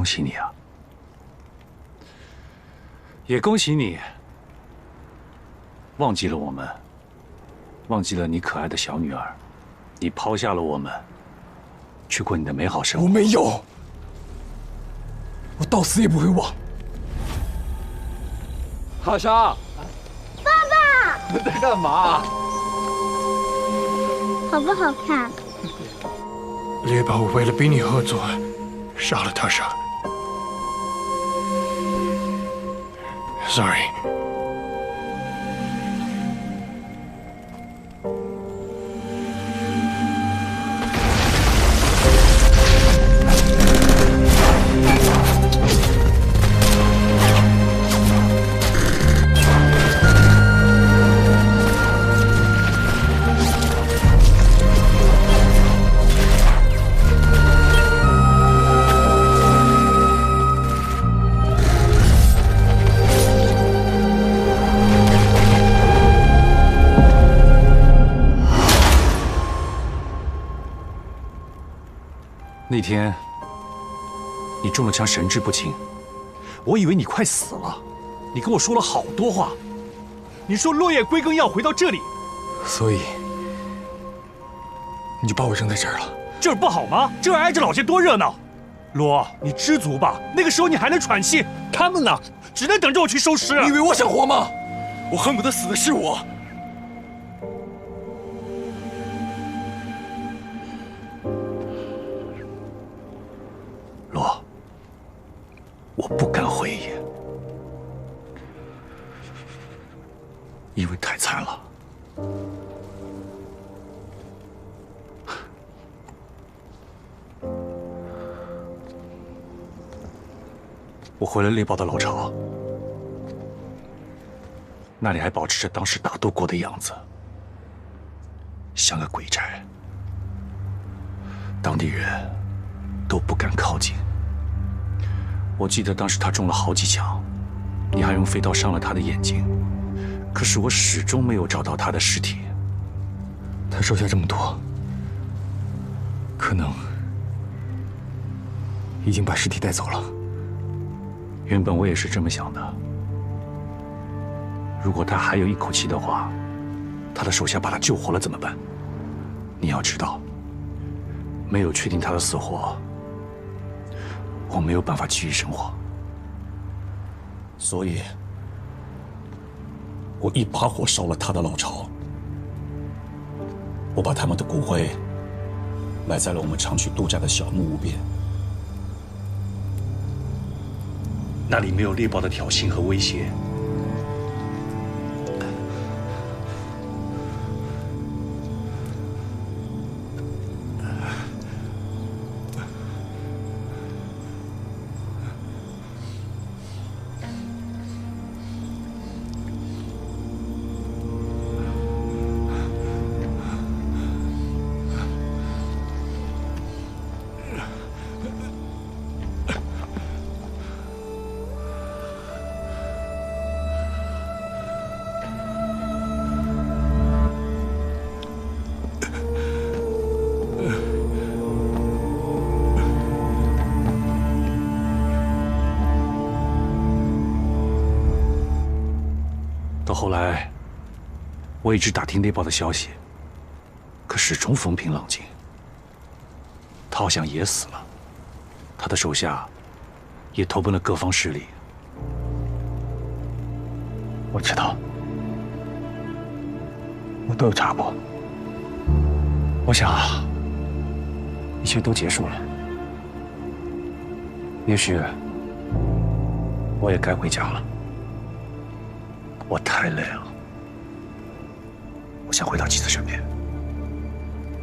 喜你啊！也恭喜你，忘记了我们，忘记了你可爱的小女儿，你抛下了我们，去过你的美好生活。我没有，我到死也不会忘。哈莎，爸爸，你在干嘛？好不好看？猎豹为了比你合作，杀了塔莎。Sorry。那天，你中了枪，神志不清，我以为你快死了。你跟我说了好多话，你说落叶归根要回到这里，所以你就把我扔在这儿了。这儿不好吗？这儿挨着老街多热闹。罗，你知足吧，那个时候你还能喘气，他们呢，只能等着我去收尸。你以为我想活吗？我恨不得死的是我。罗，我不敢回也，因为太惨了。我回了猎豹的老巢，那里还保持着当时打斗过的样子，像个鬼宅，当地人都不敢靠近。我记得当时他中了好几枪，你还用飞刀伤了他的眼睛，可是我始终没有找到他的尸体。他手下这么多，可能已经把尸体带走了。原本我也是这么想的。如果他还有一口气的话，他的手下把他救活了怎么办？你要知道，没有确定他的死活，我没有办法继续生活。所以，我一把火烧了他的老巢，我把他们的骨灰埋在了我们常去度假的小木屋边。那里没有猎豹的挑衅和威胁。到后来，我一直打听猎豹的消息，可始终风平浪静。他好像也死了，他的手下也投奔了各方势力。我知道，我都有查过。我想，一切都结束了。也许我也该回家了。我太累了，我想回到妻子身边。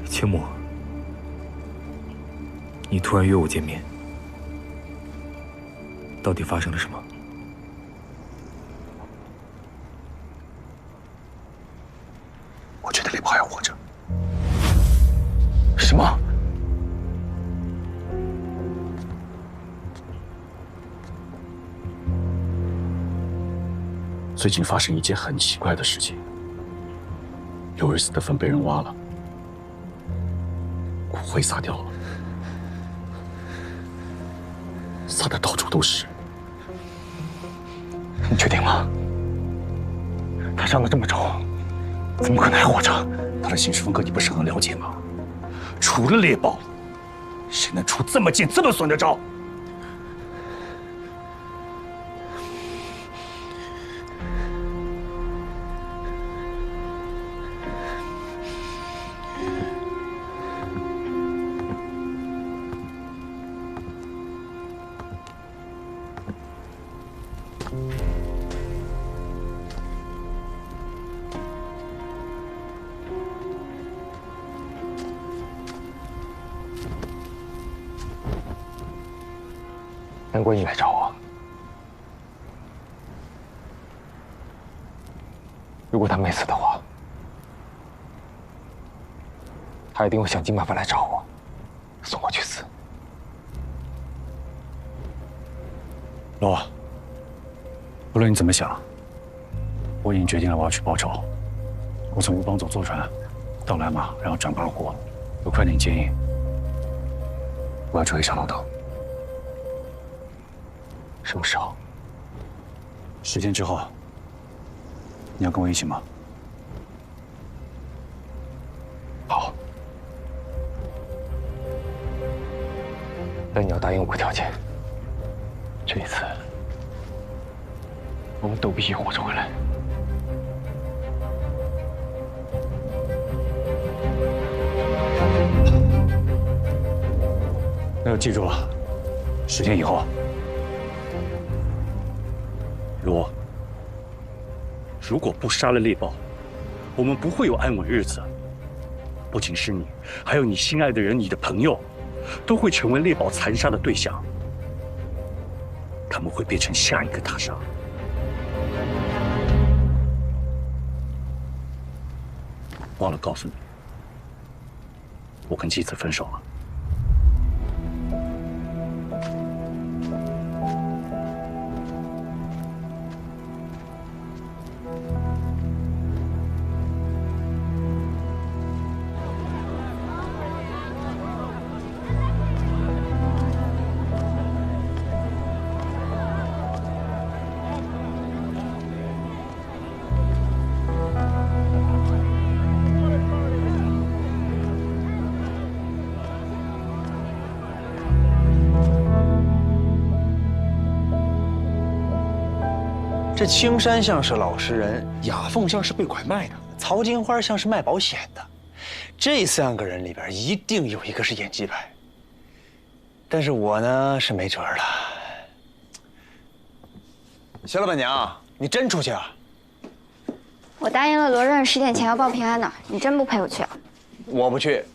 阡陌，你突然约我见面，到底发生了什么？我觉得猎豹还活着。什么？最近发生一件很奇怪的事情，刘瑞斯的坟被人挖了，骨灰撒掉了。撒的到处都是。你确定吗？他伤得这么重，怎么可能还活着？他的行事风格你不是很了解吗？除了猎豹，谁能出这么贱、这么损的招？难怪你来找我。如果他没死的话，他一定会想尽办法来找我，送我去死。罗，无论你怎么想，我已经决定了，我要去报仇。我从吴帮总坐船到蓝马，然后转八国，由快艇接应。我要追回沙龙岛。什么时候10天之后，你要跟我一起吗？好，但你要答应我个条件。这一次，我们都必须活着回来。那就记住了，10天以后。罗，如果不杀了猎豹，我们不会有安稳日子。不仅是你，还有你心爱的人、你的朋友，都会成为猎豹残杀的对象。他们会变成下一个他杀。忘了告诉你，我跟继子分手了。这青山像是老实人，雅凤像是被拐卖的，曹金花像是卖保险的。这3个人里边一定有一个是演技派。但是我呢是没辙了。肖老板娘，你真出去啊？我答应了罗润10点前要报平安呢，你真不陪我去啊？我不去，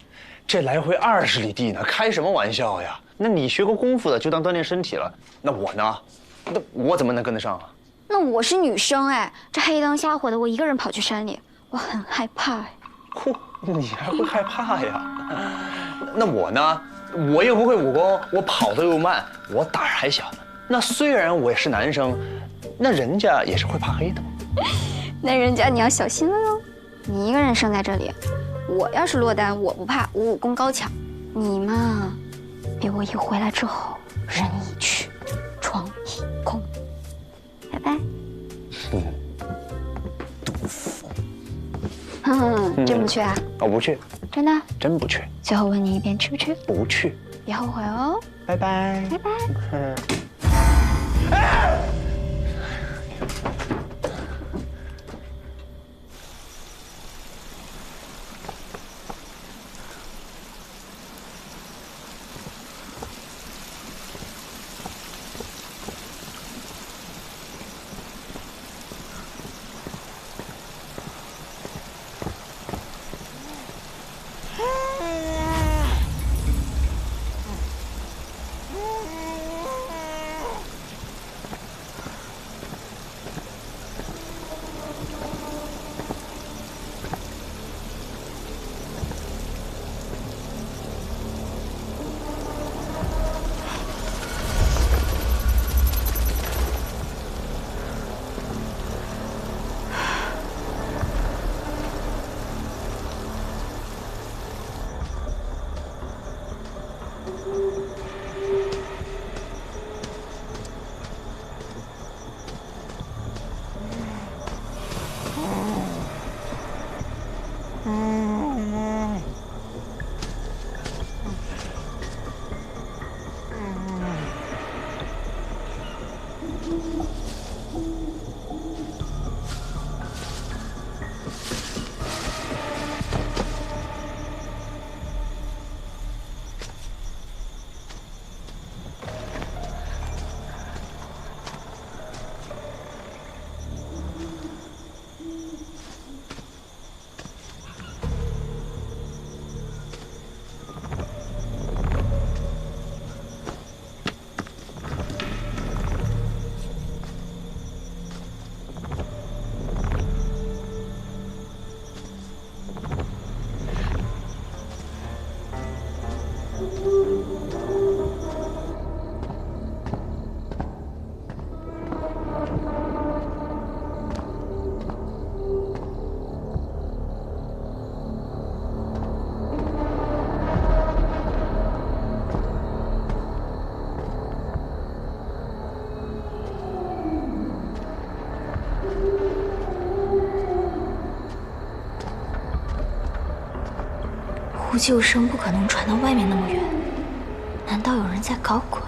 这来回20里地呢，开什么玩笑呀？那你学过功夫的就当锻炼身体了，那我呢？那我怎么能跟得上啊？那我是女生哎，这黑灯瞎火的，我一个人跑去山里，我很害怕哎。嚯，你还会害怕呀？那我呢？我又不会武功，我跑得又慢，我胆儿还小。那虽然我也是男生，那人家也是会怕黑的。那人家你要小心了哟。你一个人生在这里，我要是落单，我不怕，我武功高强。你嘛，比我一回来之后，人已去，床已空。拜拜。杜甫。真不去啊？我不去。真的？真不去。最后问你一遍，去不去？不去。别后悔哦。拜拜。拜拜。呼救声不可能传到外面那么远，难道有人在搞鬼？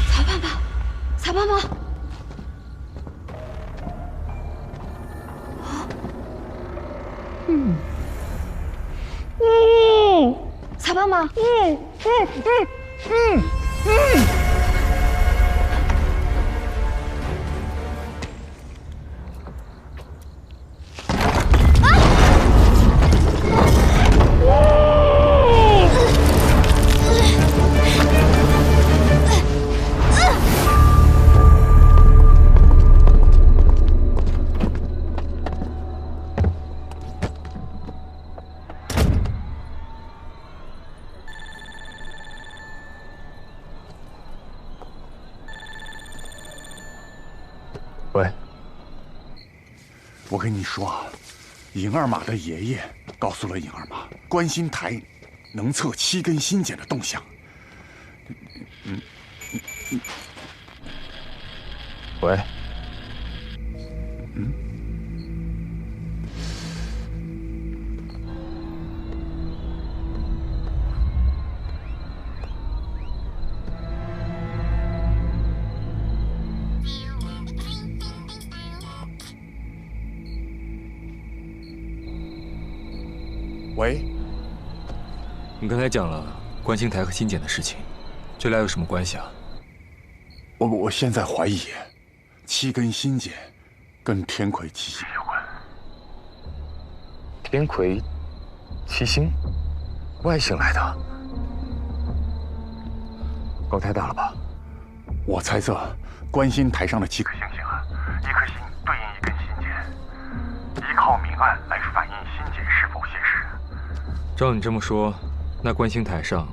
曹爸爸，曹爸爸，喂，我跟你说啊，尹二马的爷爷告诉了尹二马，观星台能测7根心茧的动向。喂，喂，你刚才讲了观星台和心茧的事情，这俩有什么关系啊？我现在怀疑7根心茧跟天魁七星有关。天魁、七星，外星来的，搞太大了吧？我猜测，观星台上的7颗星星啊，1颗星对应1根心茧，依靠明暗来反映心茧是否现实。照你这么说，那观星台上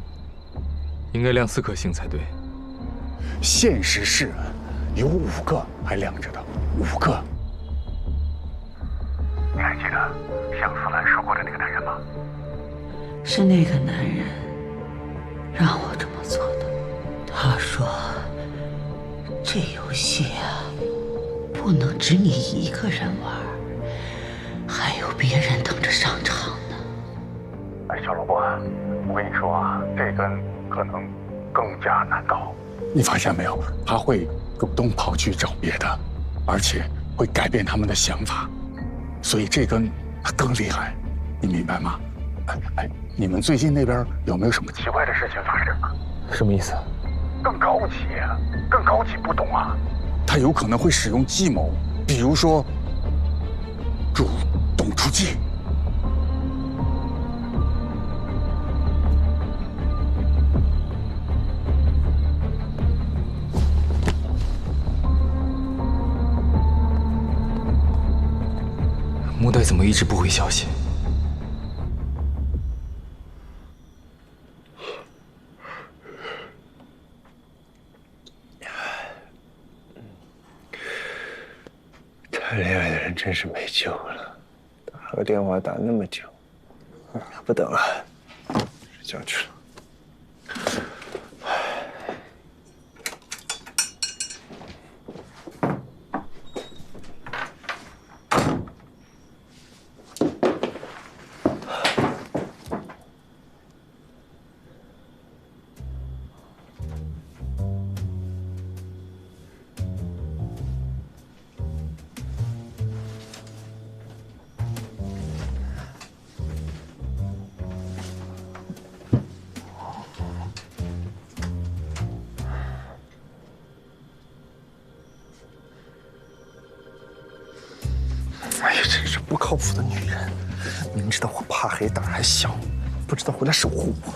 应该亮4颗星才对。现实是有5个还亮着的，5个。你还记得向思兰说过的那个男人吗？是那个男人让我这么做的。他说：“这游戏啊，不能只你一个人玩，还有别人等着上场呢。”哎，小萝卜，我跟你说啊，这根可能更加难搞。你发现没有？他会主动跑去找别的，而且会改变他们的想法，所以这根更厉害，你明白吗？哎，你们最近那边有没有什么奇怪的事情发生啊？什么意思？更高级，更高级，不懂啊？他有可能会使用计谋，比如说主动出击。木代怎么一直不回消息？谈恋爱的人真是没救了，打个电话打那么久，不等了，睡觉去了。哎呀，真是不靠谱的女人！明知道我怕黑，胆还小，不知道回来守护我。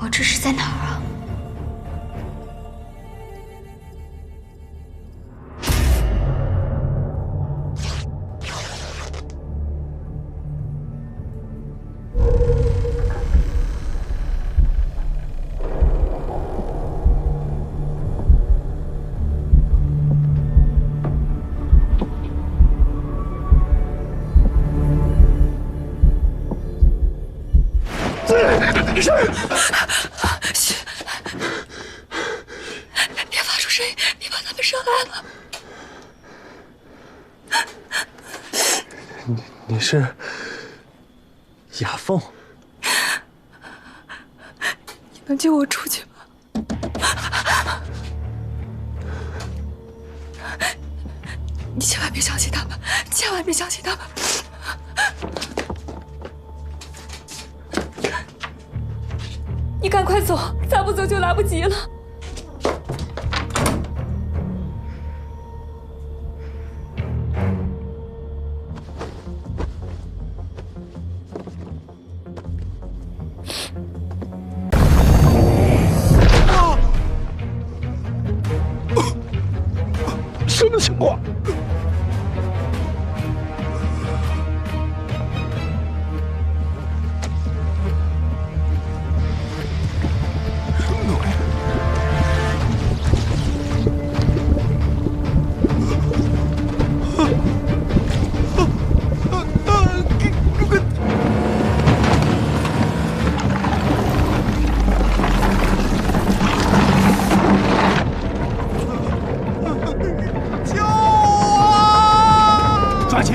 我这是在哪儿啊？别发出声音，你怕他们上来了。你是雅凤？你能救我出去吗？你千万别相信他们，千万别相信他们。你赶快走，再不走就来不及了。什么情况？抓紧！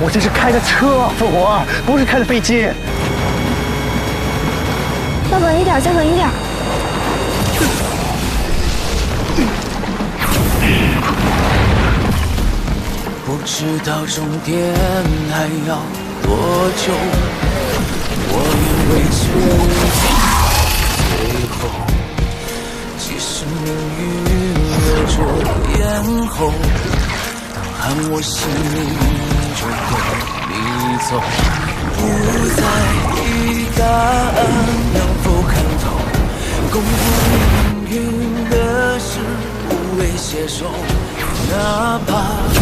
我这是开的车，复活，不是开的飞机。再稳一点，再稳一点。不知道终点还要多久，我愿为之最后，即使命运留着咽喉，当喊我姓名。就跟你走，不在意答案能否看透，共赴命运的事无谓携手，哪怕披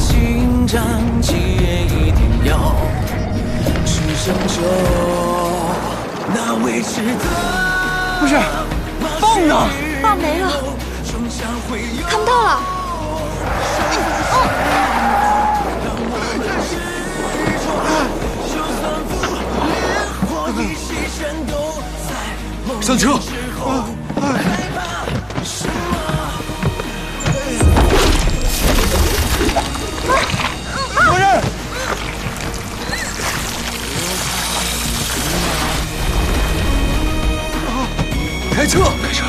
荆斩棘也一定要去拯救那未知的。不是，棒呢？棒没了，看不到了。上车！活人！开车！开车！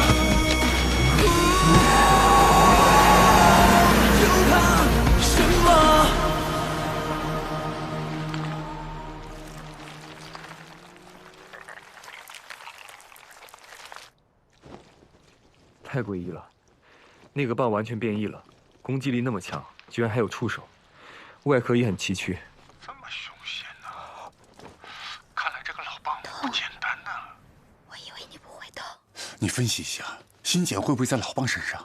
太诡异了，那个蚌完全变异了，攻击力那么强，居然还有触手，外壳也很崎岖。这么凶险呢？看来这个老蚌不简单呢。我以为你不会痛。你分析一下，新茧会不会在老蚌身上？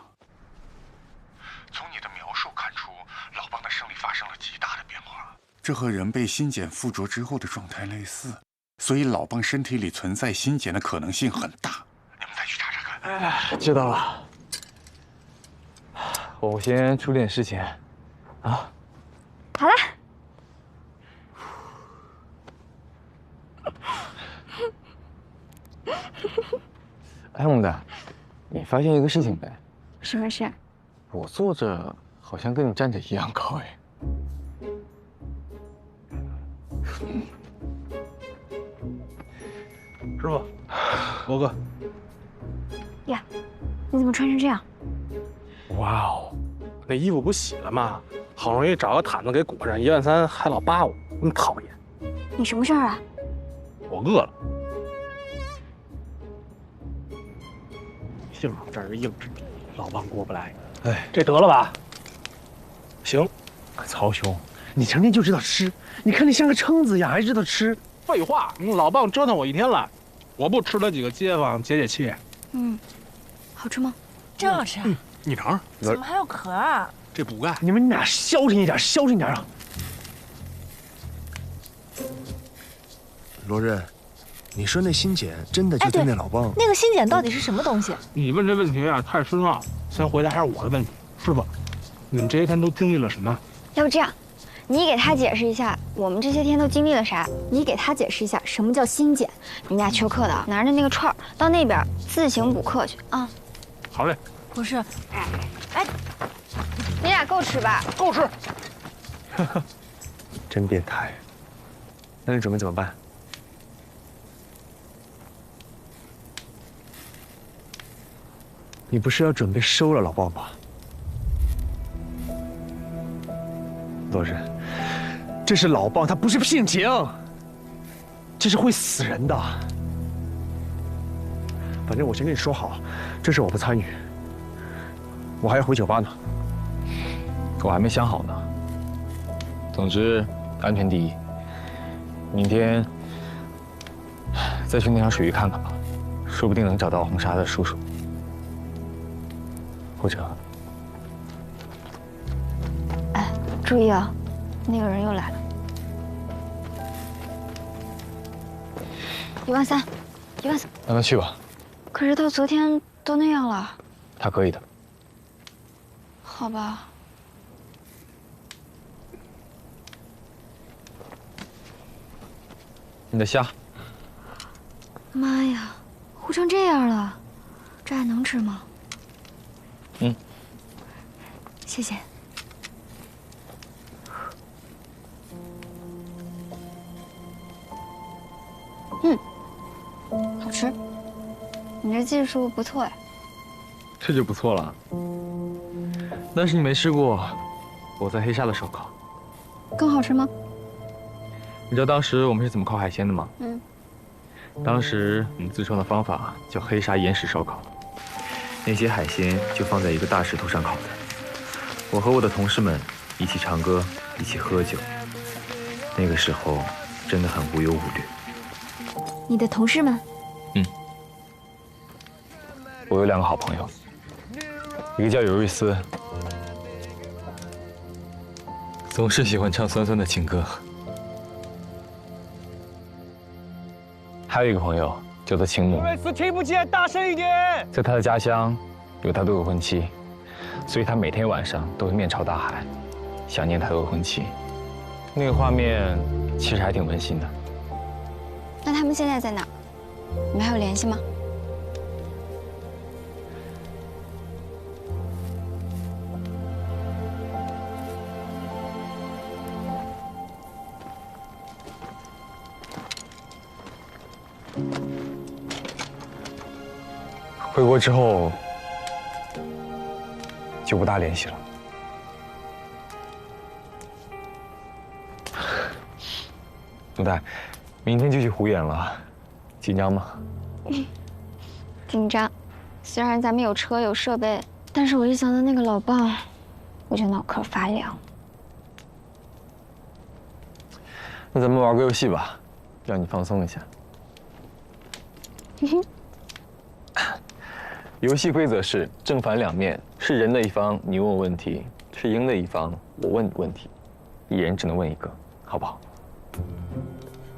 从你的描述看出，老蚌的生理发生了极大的变化，这和人被新茧附着之后的状态类似，所以老蚌身体里存在新茧的可能性很大。你们再去查查看。哎，知道了。我先处理点事情，啊。好了。哎，木的，你发现一个事情没？什么事？我坐着好像跟你站着一样高哎。师傅，罗哥。呀，你怎么穿成这样？哇哦，那衣服不洗了吗？好容易找个毯子给裹上，13000还老扒我，真讨厌。你什么事儿啊？我饿了。幸好这儿硬着，老棒过不来。哎，这得了吧？行。曹兄，你成天就知道吃，你看你像个撑子一样，还知道吃。废话，老棒折腾我一天了，我不吃了几个街坊解解气。好吃吗？真好吃。你尝尝。怎么还有壳啊？这补钙。你们俩消停一点，消停点啊！罗振，你说那新碱真的就对那老棒？那个新碱到底是什么东西？你问这问题啊，太深奥。先回答一下我的问题，师傅，你们这些天都经历了什么？要不这样，你给他解释一下我们这些天都经历了啥？你给他解释一下什么叫新碱。你们俩缺课的，拿着那个串儿到那边自行补课去啊。好嘞。不是，哎，你俩够吃吧？够吃。真变态。那你准备怎么办？你不是要准备收了老棒吧？罗振，这是老棒，他不是骗情，这是会死人的。反正我先跟你说好，这事我不参与。我还要回酒吧呢。我还没想好呢。总之，安全第一。明天再去那条水域看看吧，说不定能找到红沙的叔叔，或者……哎，注意啊，那个人又来了。13000，13000。让他去吧。可是到昨天都那样了。他可以的。好吧。你的虾。妈呀，糊成这样了，这还能吃吗？谢谢。好吃。你这技术不错哎。这就不错了。但是你没吃过我在黑沙的烧烤。更好吃吗？你知道当时我们是怎么烤海鲜的吗？当时我们自创的方法叫黑沙岩石烧烤，那些海鲜就放在一个大石头上烤的。我和我的同事们一起唱歌，一起喝酒，那个时候真的很无忧无虑。你的同事们？我有2个好朋友，一个叫尤瑞斯，总是喜欢唱酸酸的情歌。还有一个朋友叫做青木，瑞斯听不见，大声一点。在他的家乡有他的未婚妻，所以他每天晚上都会面朝大海，想念他的未婚妻。那个画面其实还挺温馨的。那他们现在在哪？你们还有联系吗？回国之后就不大联系了。陆代，明天就去湖演了，紧张吗？紧张。虽然咱们有车有设备，但是我一想到那个老棒，我就脑壳发凉。那咱们玩个游戏吧，让你放松一下。游戏规则是正反两面，是人的一方你问我问题，是赢的一方我问你问题，一人只能问一个，好不好？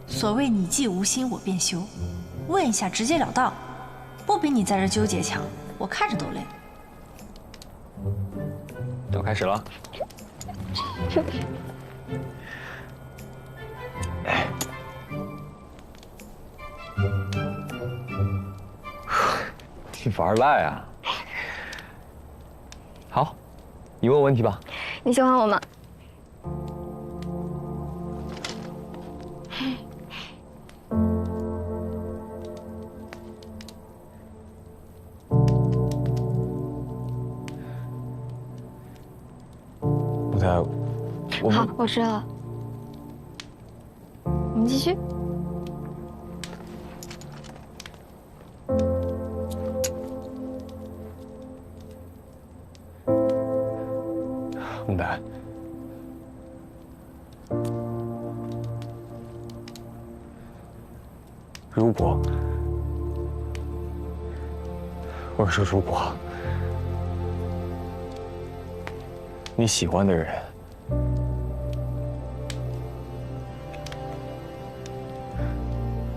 所谓你既无心我便休，问一下直截了当，不比你在这纠结强，我看着都累。都开始了。你玩赖啊？好，你问问题吧。你喜欢我吗？木台，好，我知道了。我们继续。木台，如果，我说如果你喜欢的人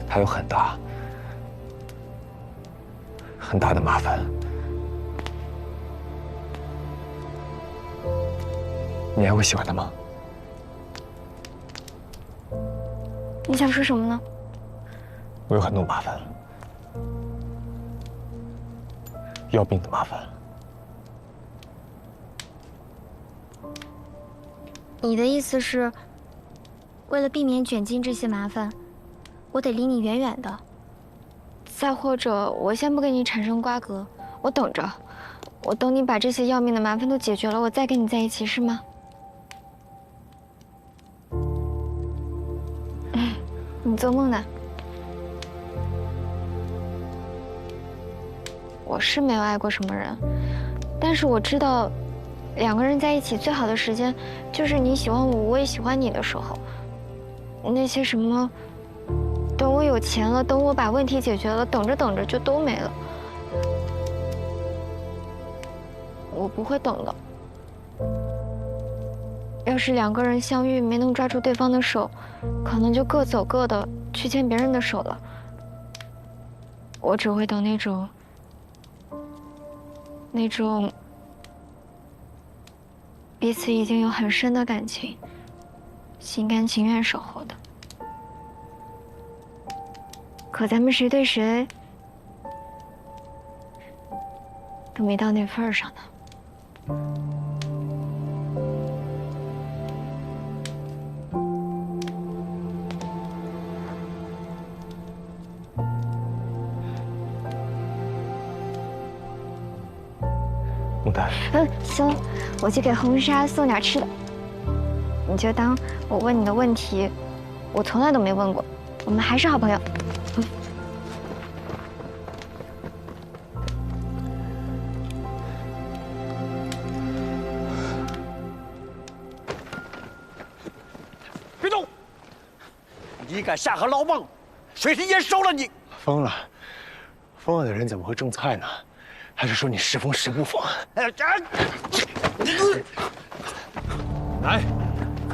他有很大的麻烦，你还会喜欢他吗？你想说什么呢？我有很多麻烦，要命的麻烦。你的意思是，为了避免卷进这些麻烦，我得离你远远的。再或者，我先不跟你产生瓜葛，我等着，我等你把这些要命的麻烦都解决了，我再跟你在一起，是吗？你做梦呢？我是没有爱过什么人，但是我知道，两个人在一起最好的时间，就是你喜欢我，我也喜欢你的时候。那些什么，等我有钱了，等我把问题解决了，等着等着就都没了。我不会等的。要是两个人相遇没能抓住对方的手，可能就各走各的去牵别人的手了。我只会等那种彼此已经有很深的感情，心甘情愿守候的。可咱们谁对谁都没到那份儿上呢。木丹，行了，我去给红纱送点吃的。你就当我问你的问题，我从来都没问过。我们还是好朋友。别动！你敢下河捞棒，水神爷收了你！疯了，疯了的人怎么会种菜呢？还是说你时疯时不疯？来，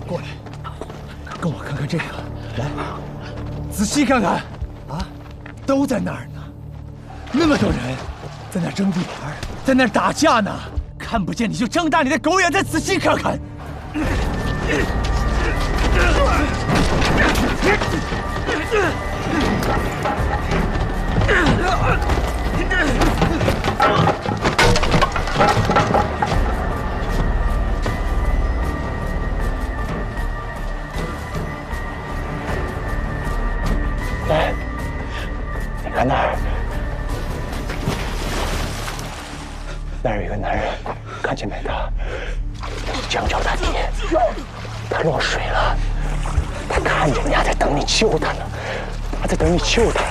过来，跟我看看这个。来，仔细看看，啊，都在那儿呢。那么多人在那儿争地盘，在那儿打架呢，看不见你就睁大你的狗眼，再仔细看看。来，你看那儿，那儿有一个男人，看见没？他江角大爹，他落水了，他看见你，还在等你救他呢，他在等你救他。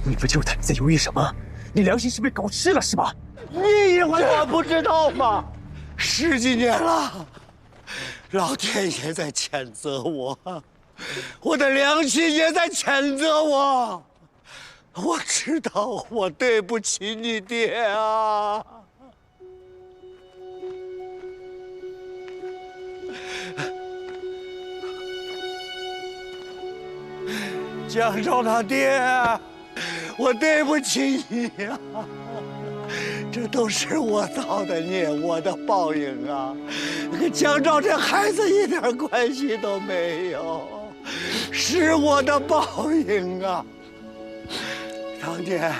你不救他，你在犹豫什么？你良心是被狗吃了是吧？你以为我不知道吗？10几年了，老天爷在谴责我，我的良心也在谴责我。我知道我对不起你爹啊。江昭他爹，我对不起你呀。这都是我造的孽，我的报应啊！跟江昭这孩子一点关系都没有。是我的报应啊！当年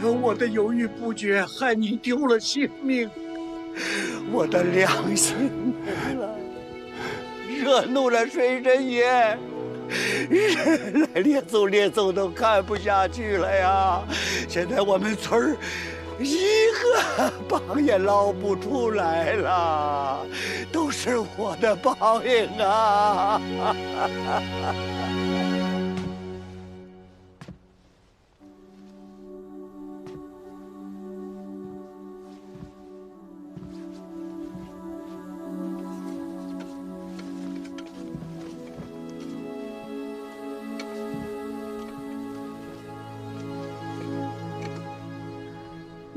我的犹豫不决，害你丢了性命，我的良心没了，惹怒了水神爷，人来连走都看不下去了呀！现在我们村儿一个帮也捞不出来了，都是我的报应啊！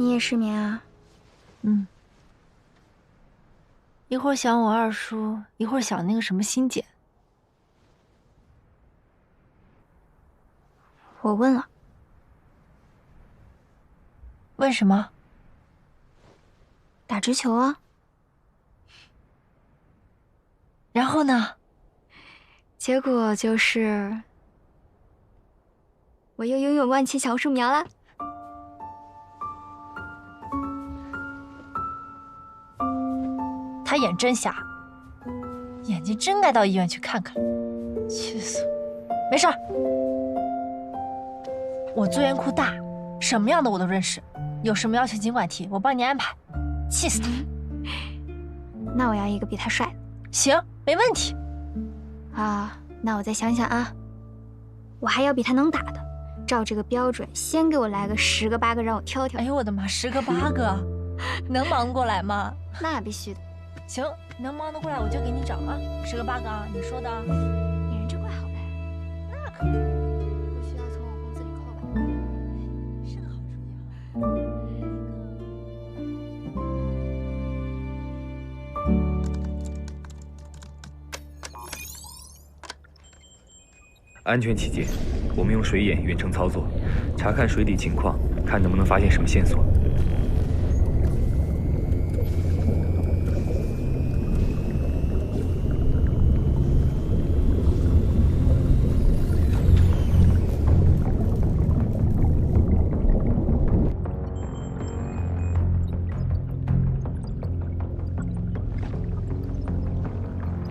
你也失眠啊？一会儿想我二叔，一会儿想那个什么欣姐。我问了。问什么？打直球啊。然后呢？结果就是，我又拥有万千小树苗了。他眼真瞎，眼睛真该到医院去看看，气死我！没事儿，我资源库大，什么样的我都认识，有什么要求尽管提，我帮你安排。气死他！那我要一个比他帅的。行，没问题。啊，那我再想想啊，我还要比他能打的，照这个标准，先给我来个10个8个，让我挑挑。哎呦我的妈，10个8个，能忙得过来吗？那必须的。行，能忙得过来我就给你找啊，10个8个啊，你说的。你人真怪好赖。那可不需要从我工资里扣吧？是个好主意安全起见，我们用水眼远程操作，查看水底情况，看能不能发现什么线索。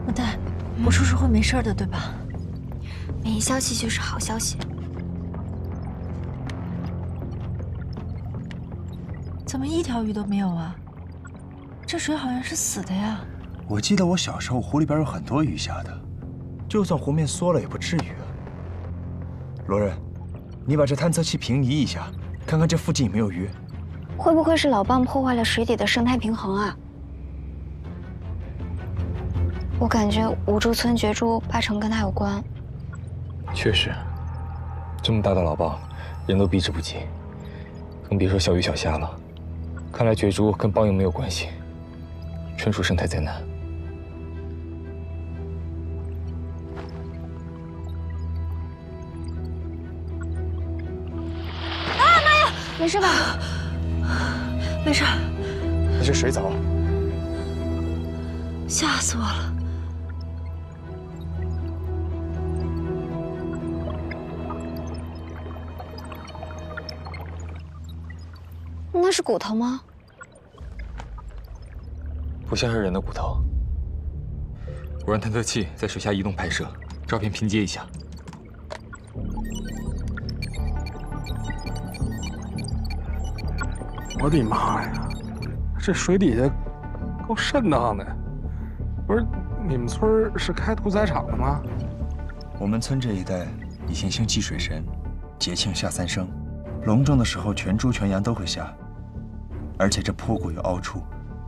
文代，我叔叔会没事的，对吧？没消息就是好消息。怎么一条鱼都没有啊？这水好像是死的呀。我记得我小时候湖里边有很多鱼虾的，就算湖面缩了也不至于啊。罗仁，你把这探测器平移一下，看看这附近有没有鱼。会不会是老蚌破坏了水底的生态平衡啊？我感觉五柱村绝株8成跟他有关。确实，这么大的老蚌，人都避之不及，更别说小鱼小虾了。看来绝株跟蚌又没有关系，纯属生态灾难。啊妈呀！没事吧？没事。你是水藻？吓死我了！那是骨头吗？不像是人的骨头。我让探测器在水下移动拍摄，照片拼接一下。我的妈呀，这水底下够瘆得慌的。不是，你们村是开屠宰场的吗？我们村这一带以前兴祭水神，节庆下3牲，隆重的时候全猪全羊都会下。而且这坡谷有凹处，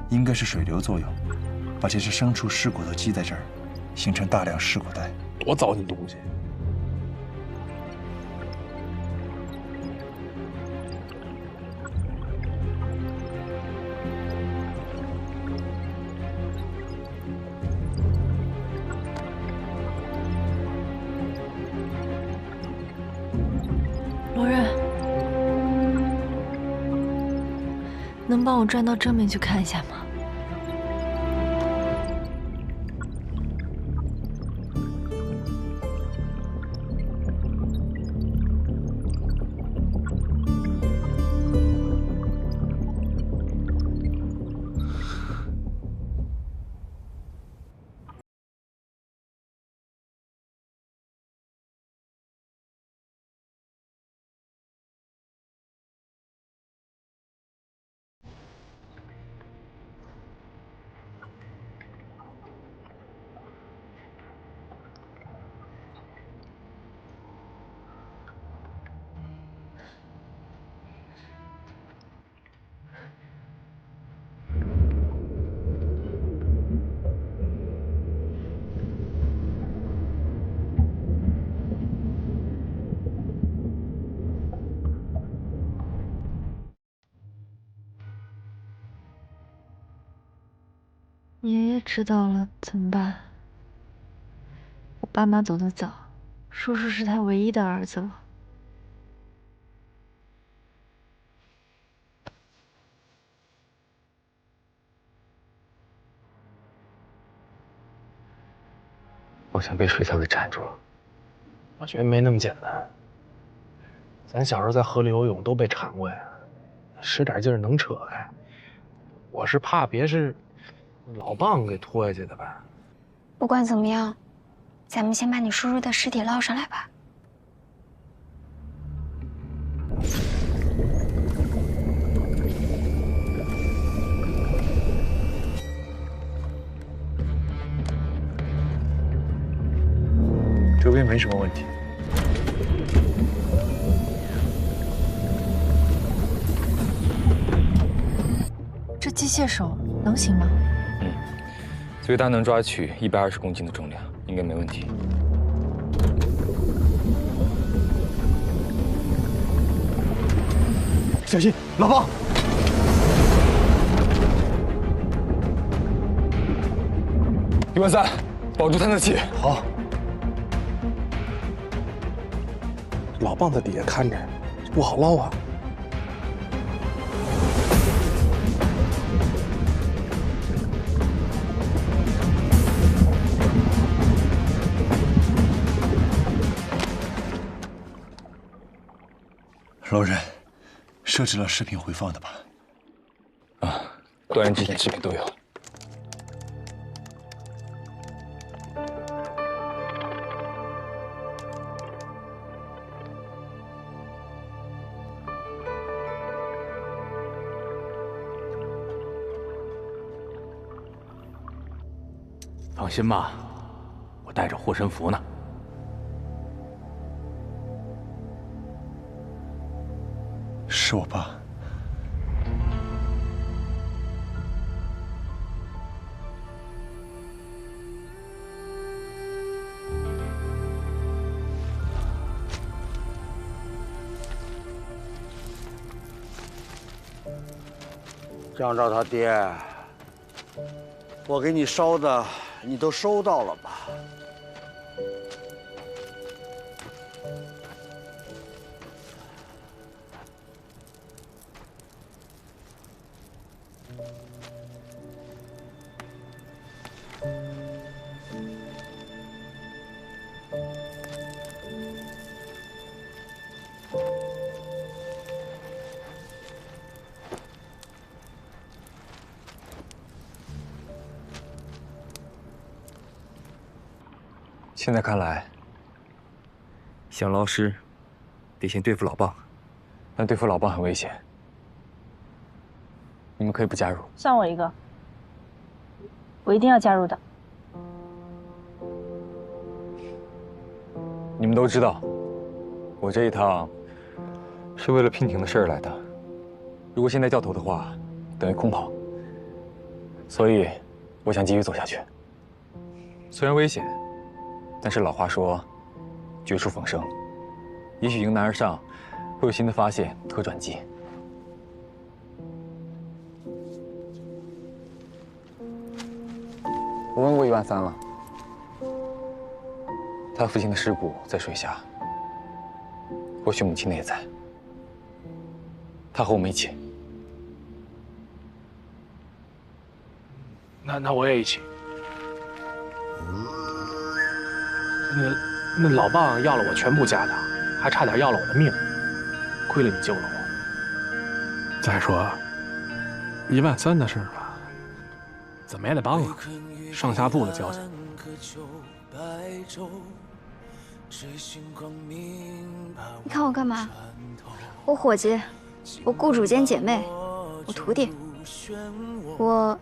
应该是水流作用，把这些牲畜尸骨都积在这儿，形成大量尸骨带。多糟践东西！罗仁，能帮我转到正面去看一下吗？爷爷知道了怎么办？我爸妈走得早，叔叔是他唯一的儿子了。我想被水草给缠住了。我觉得没那么简单。咱小时候在河里游泳都被缠过呀，使点劲儿能扯开。我是怕别是老蚌给拖下去的吧。不管怎么样，咱们先把你叔叔的尸体捞上来吧。这边没什么问题。这机械手能行吗？最大能抓取120公斤的重量，应该没问题。小心，老鸨！13000，保住探测器。好。老蚌在底下看着，不好捞啊。老人，设置了视频回放的吧？啊，断人之前视频都有。放心吧，我带着护身符呢。是我爸。张昭他爹，我给你烧的，你都收到了吧？现在看来，想捞尸，得先对付老蚌，但对付老蚌很危险。你们可以不加入。算我一个，我一定要加入的。你们都知道，我这一趟是为了娉婷的事儿来的。如果现在掉头的话，等于空跑。所以，我想继续走下去。虽然危险。但是老话说，绝处逢生，也许迎难而上，会有新的发现和转机。我问过13000了，他父亲的尸骨在水下，或许母亲的也在。他和我们一起。那我也一起。那老蚌要了我全部家当，还差点要了我的命，亏了你救了我。再说，13000的事吧，怎么也得帮啊，上下部的交情。你看我干嘛？我伙计，我雇主兼姐妹，我徒弟，我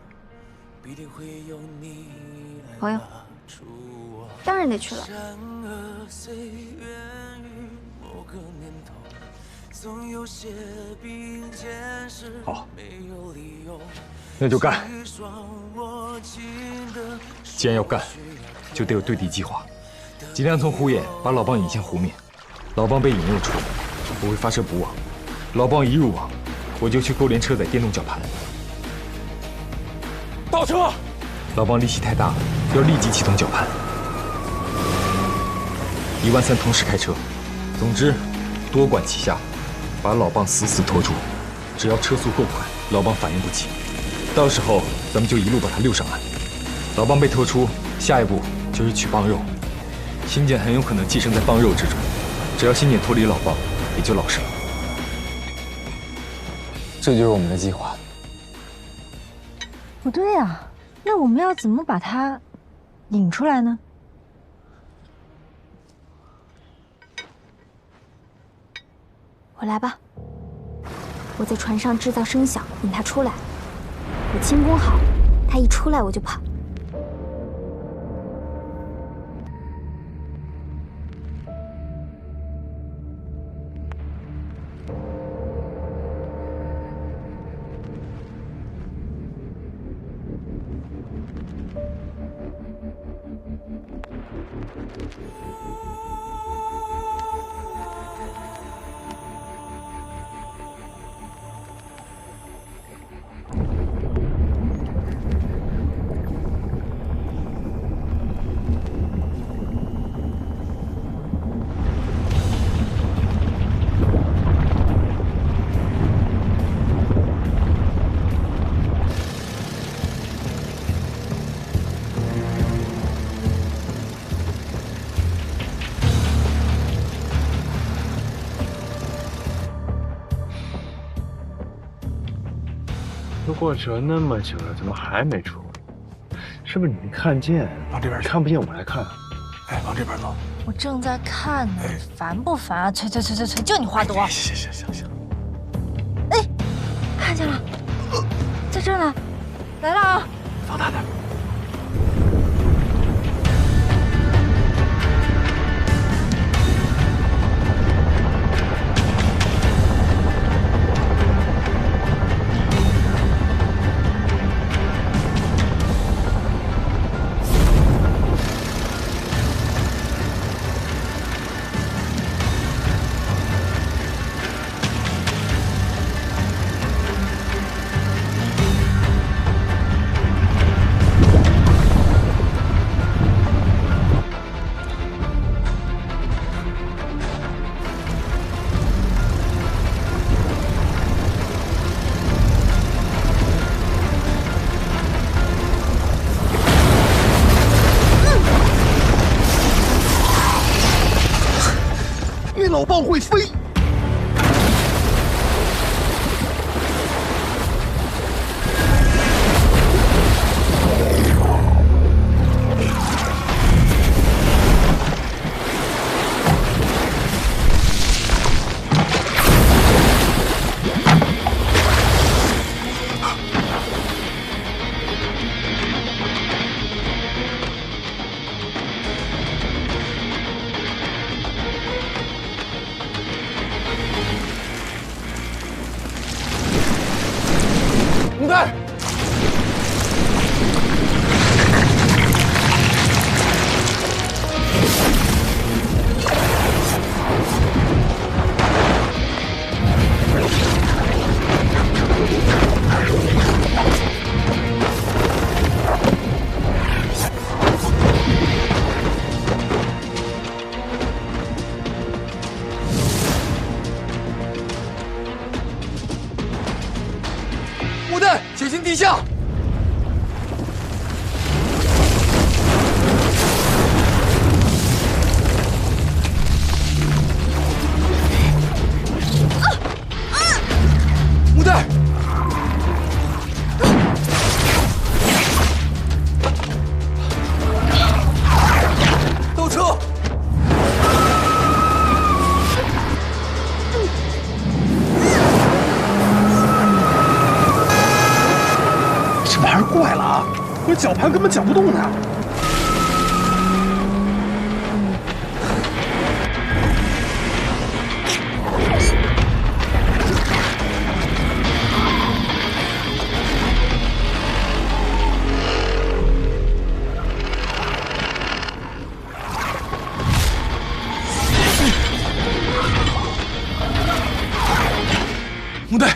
朋友。当然得去了。好，那就干。既然要干，就得有对敌计划，尽量从湖眼把老蚌引向湖面。老蚌被引诱出，我会发射捕网。老蚌一入网，我就去勾连车载电动绞盘。倒车！老帮力气太大，要立即启动绞盘。13000同时开车，总之多管齐下，把老棒死死拖住。只要车速够快，老棒反应不起，到时候咱们就一路把他溜上岸。老棒被拖出，下一步就是取棒肉。新简很有可能寄生在棒肉之中，只要新简脱离老棒，也就老实了。这就是我们的计划。不对啊，那我们要怎么把他引出来呢？我来吧，我在船上制造声响，引他出来。我轻功好，他一出来我就跑。都过去了那么久了，怎么还没出？是不是你没看见？往这边看不见，我来看。哎，往这边走。我正在看呢，烦不烦啊？催，就你话多。行。哎，看见了，在这儿呢，来了啊！放大点。老棒会飞。母带。母带，小心地下。母带。倒车。这玩意儿怪了啊！我绞盘根本绞不动呢。母带。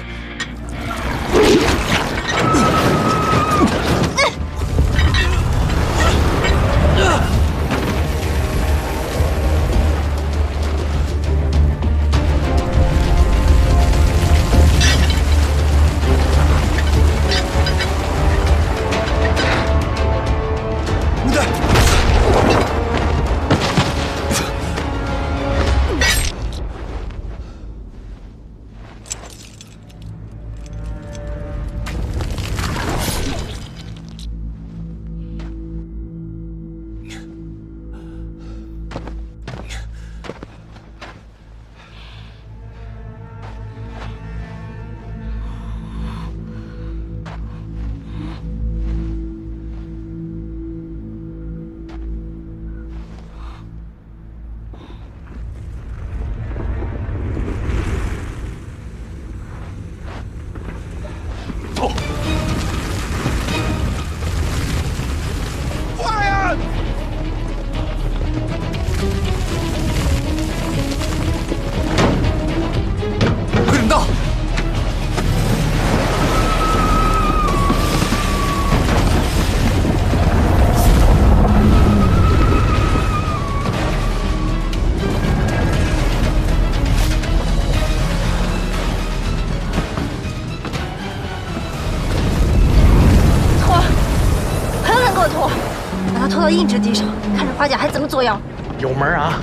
到硬质地上，看着花甲还怎么作妖。有门啊！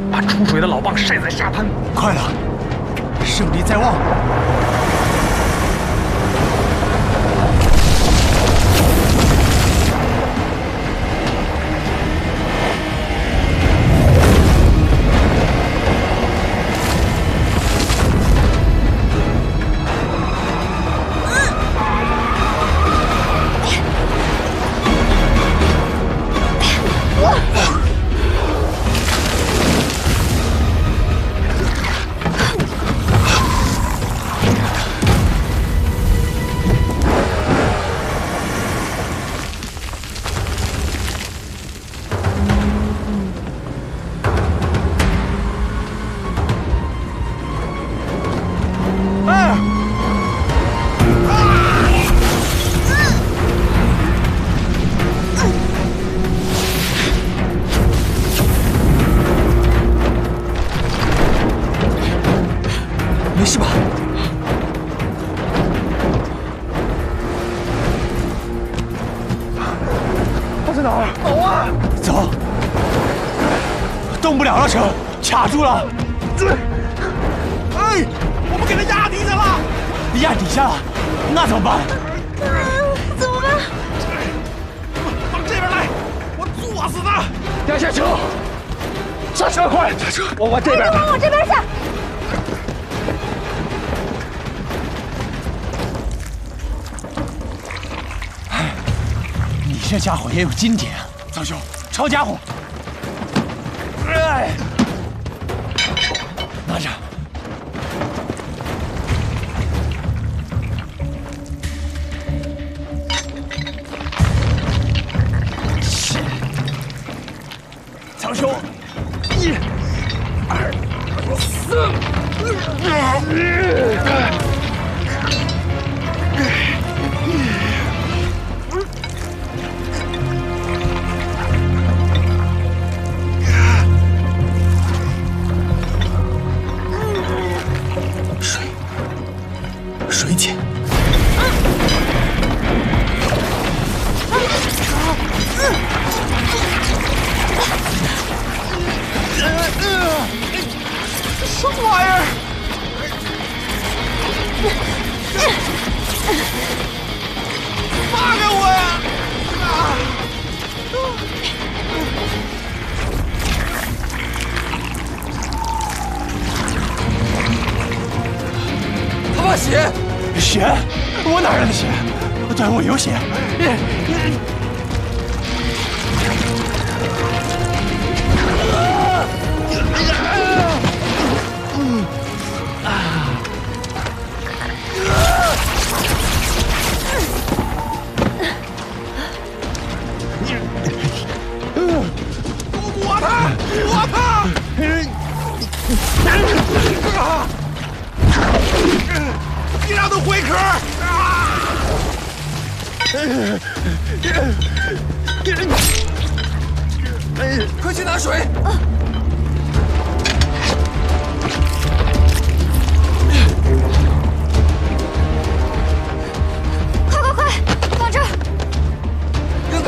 把出水的老蚌晒在下盘。快了，胜利在望。没事吧？他在哪儿？走啊！走！动不了了，成，卡住了。哎，我们给他压底下了。压底下了，那怎么办？怎么办？往这边来，我作死他！压下车，刹车快！刹车，往这边。往我这边下。你这家伙也有今天啊，苍兄，抄家伙！哎，拿着。苍兄，1、2、3。水姐，什么玩意儿？放开我呀！他怕血。血？我哪来的血？对，我有血。你让他回壳！快去拿水！快，往这儿！让开！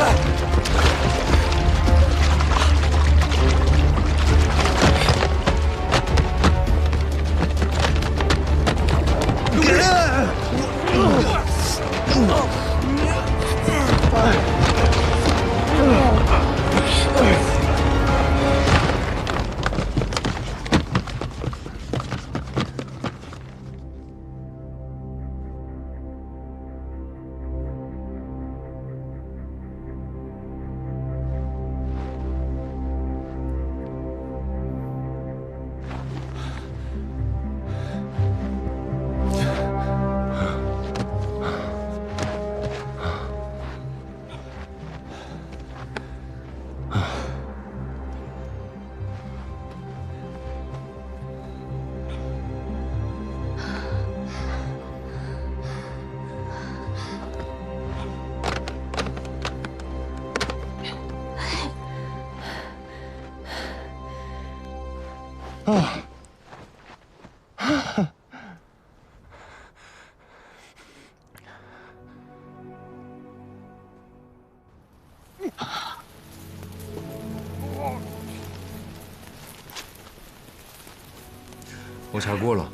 我查过了，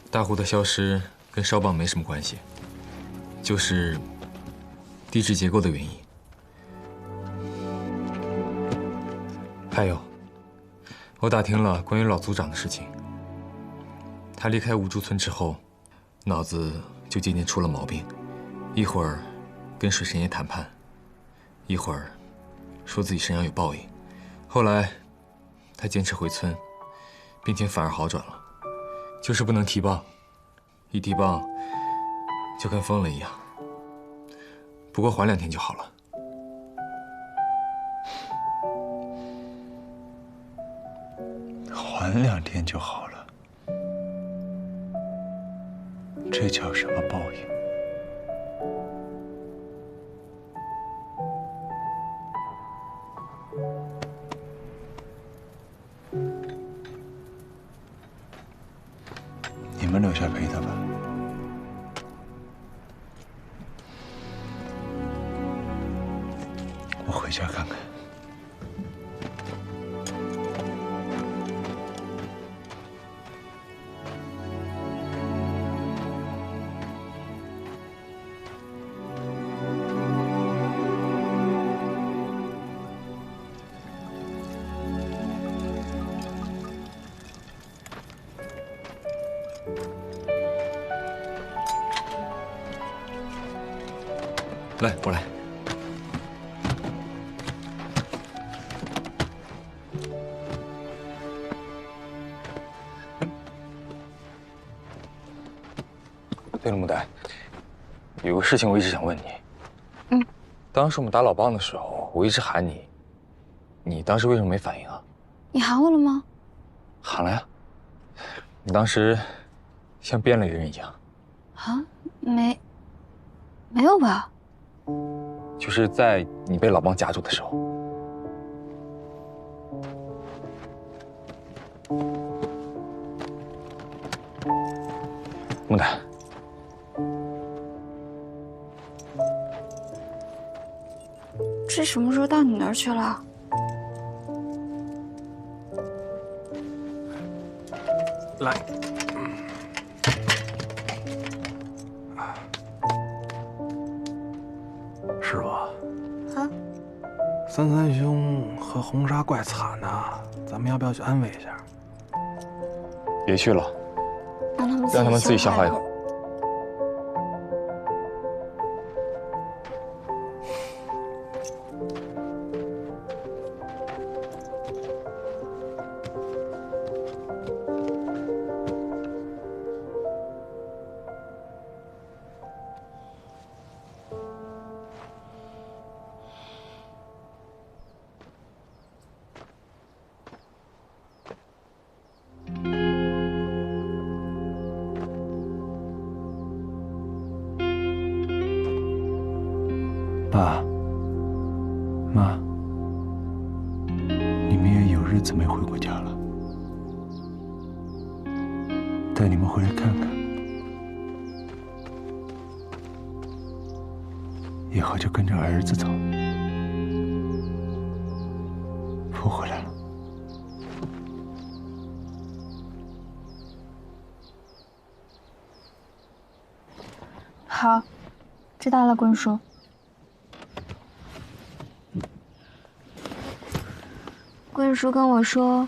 大湖的消失跟烧棒没什么关系，就是地质结构的原因。还有，我打听了关于老族长的事情。他离开无珠村之后，脑子就渐渐出了毛病，一会儿跟水神爷谈判，一会儿说自己身上有报应。后来他坚持回村，病情反而好转了，就是不能提棒，一提棒就跟疯了一样。不过缓2天就好了。缓2天就好了，这叫什么报应？你们留下陪他吧。我回家看看。来，我来。对了，木呆，有个事情我一直想问你。当时我们打老棒的时候，我一直喊你，你当时为什么没反应啊？你喊我了吗？喊了呀。你当时像变了一个人一样。啊，没有吧？就是在你被老棒夹住的时候。木呆，这什么时候到你那儿去了？来，师傅。啊？三兄和红纱怪惨呐，咱们要不要去安慰一下？别去了，让他们自己消化一口。爸妈，你们也有日子没回过家了，带你们回来看看，以后就跟着儿子走。不回来了。好，知道了，棍叔。棍叔跟我说，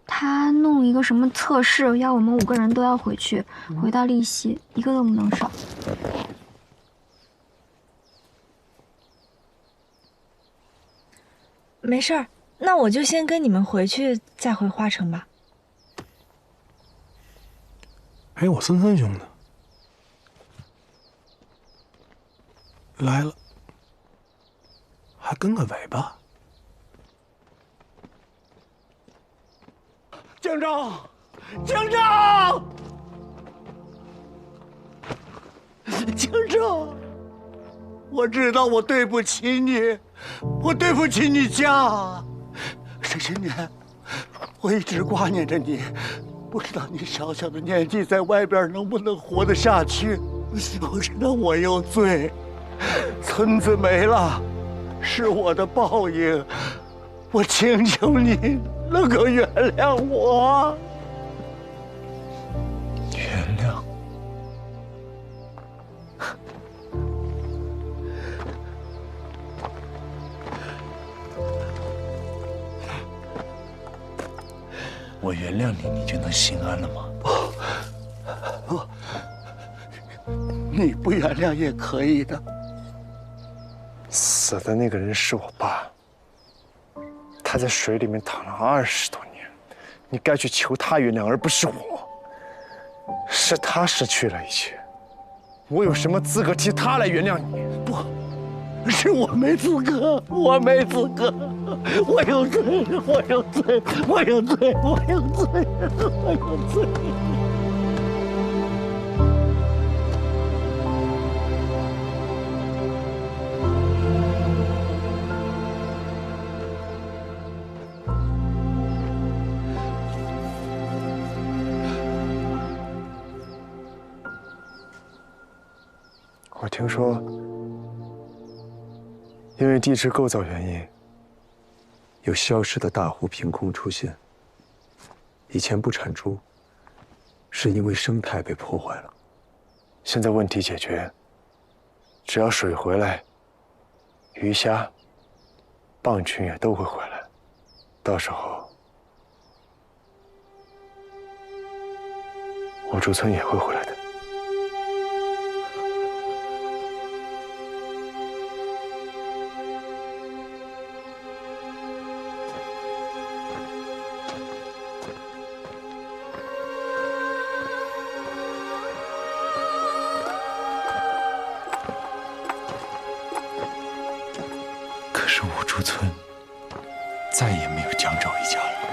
他弄一个什么测试，要我们5个人都要回去，回到利息1个都不能少。没事儿，那我就先跟你们回去，再回花城吧。哎，我森森兄呢？来了，还跟个尾巴。警长，警长，警长，我知道我对不起你，我对不起你家。这些年，我一直挂念着你，不知道你小小的年纪在外边能不能活得下去。我知道我有罪，村子没了，是我的报应。我请求你，能够原谅我？原谅？我原谅你，你就能心安了吗？你不原谅也可以的。死的那个人是我爸，他在水里面躺了20多年，你该去求他原谅，而不是我。是他失去了一切，我有什么资格替他来原谅你？不，是我没资格，我没资格，我有罪，我有罪，我有罪，我有罪，我有罪。我听说，因为地质构造原因，有消失的大湖凭空出现。以前不产猪，是因为生态被破坏了。现在问题解决，只要水回来，鱼虾、蚌群也都会回来。到时候，我驻村也会回来的。可是五竹村再也没有江州一家了。